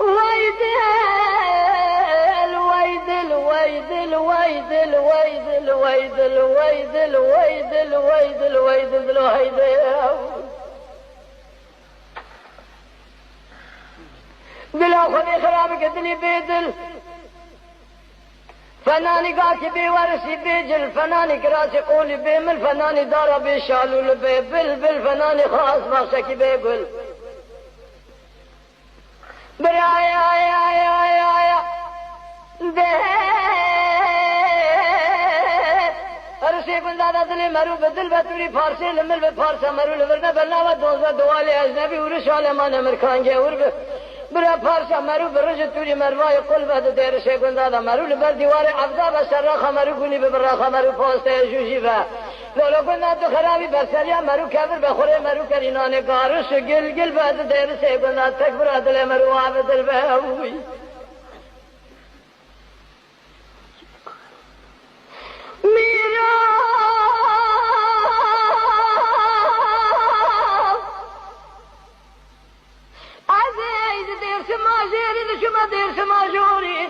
ويدل ويدل ويدل ويدل ويدل ويدل ويدل ويدل ويدل ويدل ويدل دل خودی خراب کردنی بیدل فنانی قاتی بی ورسی بیجل فنانی کراسی قولی بیمل فنانی دارا بی شالول بی بل بل فنانی خاص بخشکی بی گل برای آیا آیا آیا آیا ده ارسی بندادا دلی مرو بدل بطوری پارسی لمل به پارسا مرو لورنه بلناوه دوزه دوالی ازنبی ورش آلمان امرکانگه ور برا پارسا مرو برج توری مروای قلبت دیر شکن دادا مرو لبر دیوار عبدا بسر راخا مرو گونی ببراخا مرو پاسته جوشی و لولو کن تو خرابی برسریا مرو کبر بخوره مرو کرینان گارش گل گل بعد دیر شکن داد تک برا دل مرو آب دل بهوی میرا از اید دیر شما جیری شما دیر شما جوری